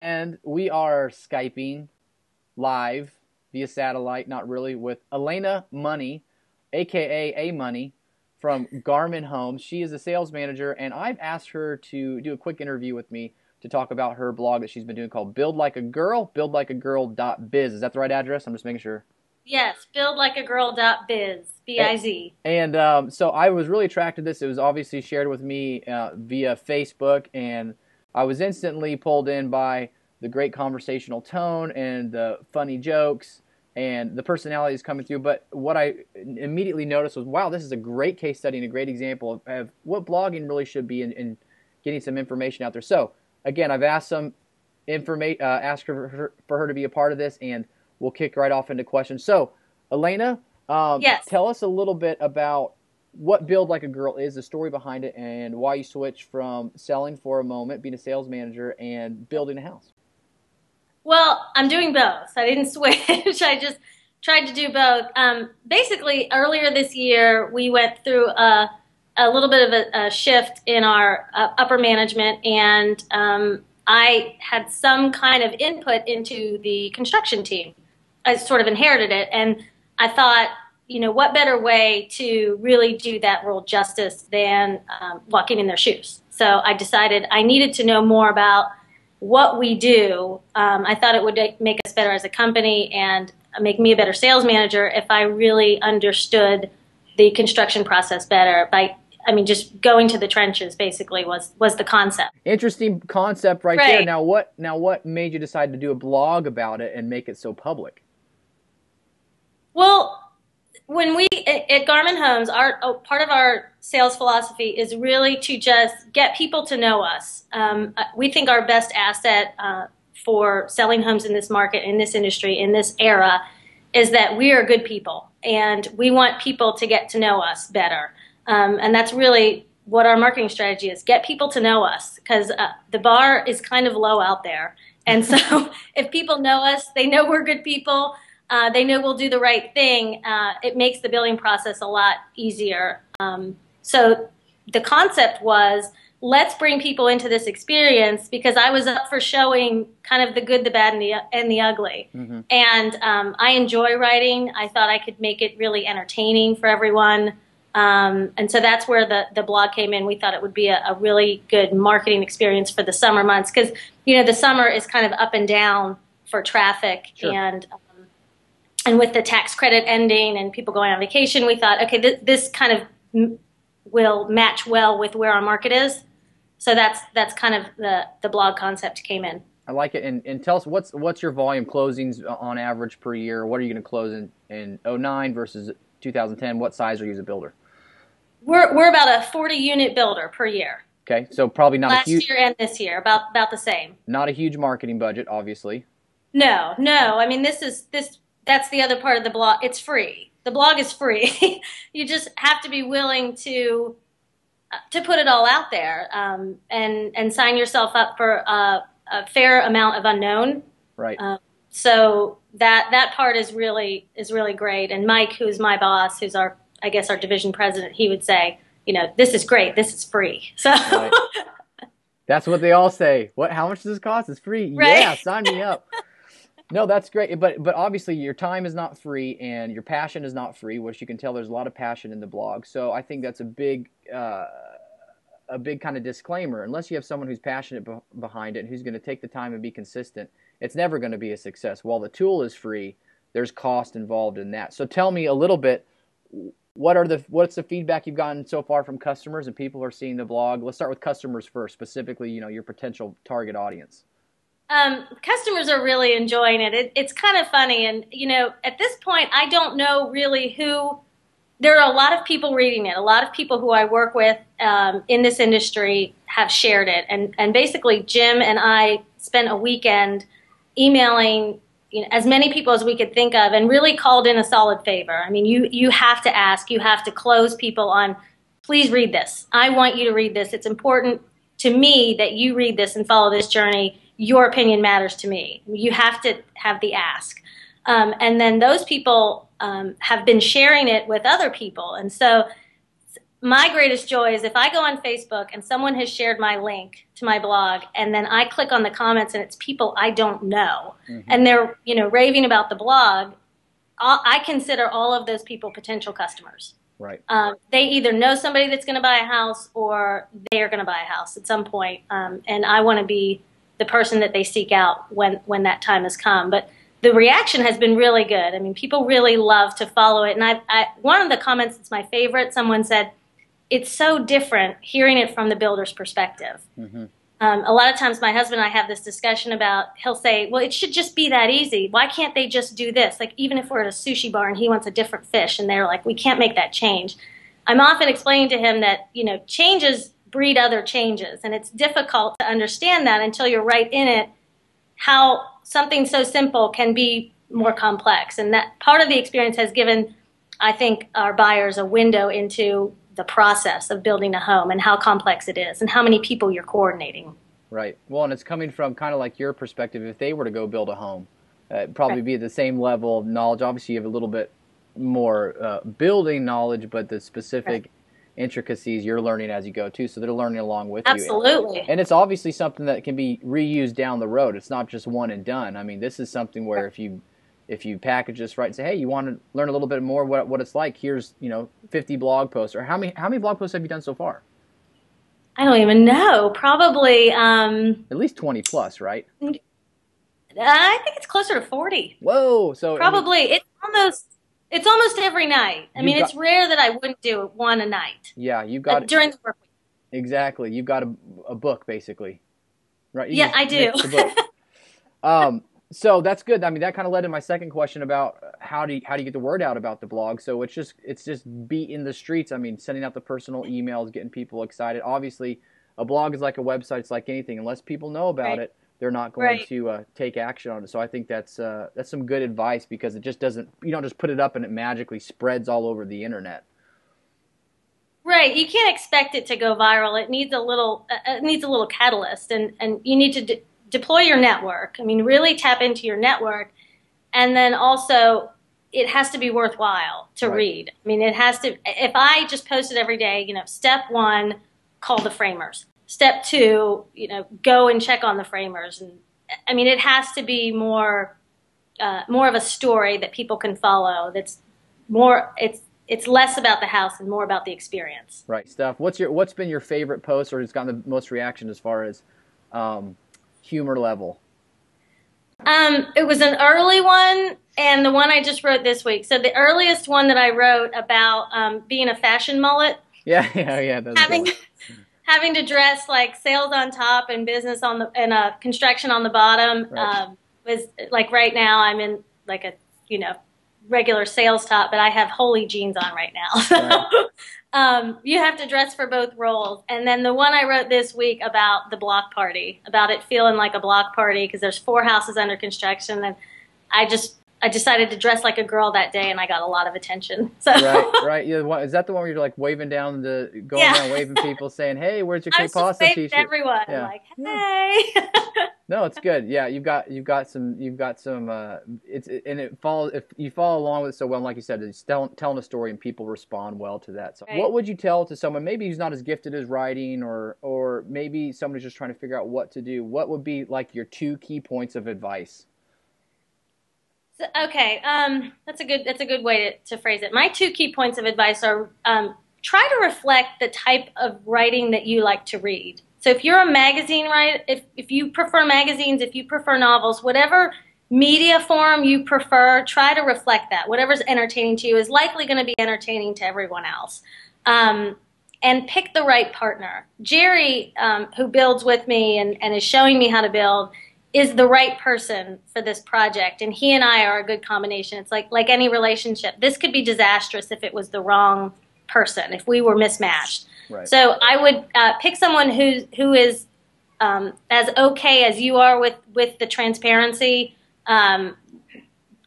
And we are Skyping live via satellite, not really, with Alaina Money, aka A Money, from Garman Homes. She is a sales manager, and I've asked her to do a quick interview with me to talk about her blog that she's been doing called Build Like a Girl, buildlikeagirl.biz. Is that the right address? I'm just making sure. Yes, buildlikeagirl.biz, B-I-Z. And so I was really attracted to this. It was obviously shared with me via Facebook, and I was instantly pulled in by the great conversational tone and the funny jokes and the personalities coming through. But what I immediately noticed was, wow, this is a great case study and a great example of what blogging really should be in getting some information out there. So again, I've asked asked for her to be a part of this, and we'll kick right off into questions. So, Alaina, Yes. tell us a little bit about what Build Like a Girl is, the story behind it, and why you switched from selling for a moment, being a sales manager, and building a house. Well, I'm doing both. I didn't switch. I just tried to do both. Basically, earlier this year, we went through a little bit of a shift in our upper management, and I had some kind of input into the construction team. I sort of inherited it, and I thought, what better way to really do that role justice than walking in their shoes. So I decided I needed to know more about what we do. I thought it would make us better as a company and make me a better sales manager if I really understood the construction process better. Just going to the trenches basically was the concept. Interesting concept right Right. there. Now what made you decide to do a blog about it and make it so public? Well, when we at Garman Homes, part of our sales philosophy is really to just get people to know us. We think our best asset for selling homes in this market, in this industry, in this era, is that we are good people, and we want people to get to know us better. And that's really what our marketing strategy is: get people to know us, because the bar is kind of low out there. And so, if people know us, they know we're good people. They know we'll do the right thing. It makes the building process a lot easier. So the concept was, let's bring people into this experience, because I was up for showing kind of the good, the bad, and the ugly. Mm-hmm. And I enjoy writing. I thought I could make it really entertaining for everyone. And so that's where the blog came in. We thought it would be a really good marketing experience for the summer months, because the summer is kind of up and down for traffic. Sure. And with the tax credit ending and people going on vacation, we thought, okay, this kind of will match well with where our market is. So that's kind of the blog concept came in. I like it. And tell us, what's your volume closings on average per year? What are you going to close in 09 versus 2010? What size are you as a builder? We're about a 40 unit builder per year. Okay, so probably not last year and this year, about the same. Not a huge marketing budget, obviously. No. I mean, that's the other part of the blog. It's free. The blog is free. You just have to be willing to put it all out there, and sign yourself up for a fair amount of unknown. Right. So that part is really great. And Mike, who's my boss, who's our division president, he would say, this is great. This is free. So right. That's what they all say. How much does this cost? It's free. Right? Yeah, sign me up. No, that's great. But obviously your time is not free and your passion is not free, which you can tell there's a lot of passion in the blog. So I think that's a big kind of disclaimer. Unless you have someone who's passionate behind it and who's going to take the time and be consistent, it's never going to be a success. While the tool is free, there's cost involved in that. So tell me a little bit, what's the feedback you've gotten so far from customers and people who are seeing the blog? Let's start with customers first, specifically, your potential target audience. Customers are really enjoying it. It's kind of funny. And, at this point, I don't know really there are a lot of people reading it. A lot of people who I work with in this industry have shared it. And basically, Jim and I spent a weekend emailing as many people as we could think of, and really called in a solid favor. I mean, you have to ask, you have to close people on, please read this. I want you to read this. It's important to me that you read this and follow this journey. Your opinion matters to me. You have to have the ask. And then those people have been sharing it with other people. And so my greatest joy is if I go on Facebook and someone has shared my link to my blog, and then I click on the comments and it's people I don't know, and they're, raving about the blog. I consider all of those people potential customers. Right. They either know somebody that's going to buy a house, or they are going to buy a house at some point. And I want to be the person that they seek out when that time has come. But the reaction has been really good. I mean, people really love to follow it. And one of the comments that's my favorite, someone said, it's so different hearing it from the builder's perspective. A lot of times my husband and I have this discussion about, he'll say, well, it should just be that easy. Why can't they just do this? Like, even if we're at a sushi bar and he wants a different fish and they're like, we can't make that change. I'm often explaining to him that, changes breed other changes. And it's difficult to understand that until you're right in it, how something so simple can be more complex. And that part of the experience has given, I think, our buyers a window into the process of building a home and how complex it is and how many people you're coordinating. Right. Well, and it's coming from kind of like your perspective. If they were to go build a home, it'd probably be at the same level of knowledge. Obviously, you have a little bit more building knowledge, but the specific intricacies you're learning as you go too. So they're learning along with you. Absolutely. And it's obviously something that can be reused down the road. It's not just one and done. I mean, this is something where if you package this right and say, hey, you want to learn a little bit more what it's like, here's 50 blog posts. Or how many blog posts have you done so far? I don't even know. Probably at least 20 plus, right? I think it's closer to 40. Whoa! So probably it's almost every night. I mean, it's rare that I wouldn't do one a night. Yeah, you've got during the work week. Exactly. You've got a book basically, right? Yeah, I do. So that's good. I mean, that kind of led to my second question about how do you get the word out about the blog. So it's just be in the streets. I mean, sending out the personal emails, getting people excited. Obviously, a blog is like a website. It's like anything. Unless people know about it, they're not going to take action on it. So I think that's some good advice, because it just doesn't. You don't just put it up and it magically spreads all over the internet. Right. You can't expect it to go viral. It needs a little catalyst, and you need to deploy your network. I mean, really tap into your network. And then also, it has to be worthwhile to read. I mean, it has to, if I just posted every day, step 1, call the framers. Step 2, go and check on the framers. And I mean, it has to be more of a story that people can follow. That's more, it's less about the house and more about the experience. Right. Steph, what's been your favorite post, or has gotten the most reaction as far as humor level? It was an early one, and the one I just wrote this week. So the earliest one that I wrote about being a fashion mullet. Yeah. That's having to dress like sales on top and business and construction on the bottom. Was like right now I'm in like a regular sales top, but I have Holy jeans on right now. So you have to dress for both roles. And then the one I wrote this week about the block party, about it feeling like a block party, because there's 4 houses under construction, and I decided to dress like a girl that day, and I got a lot of attention. So right. Yeah, is that the one where you're like waving down going around waving people, saying, "Hey, where's your Kate Pasta t-shirt?" Everyone, yeah. Like, hey. No, it's good. Yeah, you've got some. It follows. If you follow along with it so well, and like you said, it's telling a story, and people respond well to that. So, what would you tell to someone maybe who's not as gifted as writing, or maybe somebody's just trying to figure out what to do? What would be like your 2 key points of advice? So, okay, that's a good way to phrase it. My 2 key points of advice are try to reflect the type of writing that you like to read. So if you're a magazine writer, if you prefer magazines, if you prefer novels, whatever media form you prefer, try to reflect that. Whatever's entertaining to you is likely going to be entertaining to everyone else. And pick the right partner. Jerry, who builds with me and is showing me how to build, is the right person for this project. And he and I are a good combination. It's like any relationship. This could be disastrous if it was the wrong person, if we were mismatched. Right. So I would pick someone who is as okay as you are with the transparency. Kind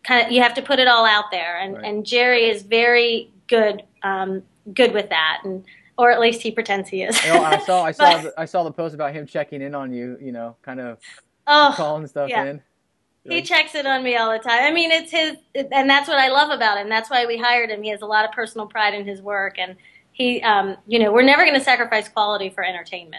of, you have to put it all out there, and Jerry is very good with that, or at least he pretends he is. I saw the post about him checking in on you. Kind of calling stuff in. He checks it on me all the time. I mean, it's his, and that's what I love about him. That's why we hired him. He has a lot of personal pride in his work, and We're never going to sacrifice quality for entertainment.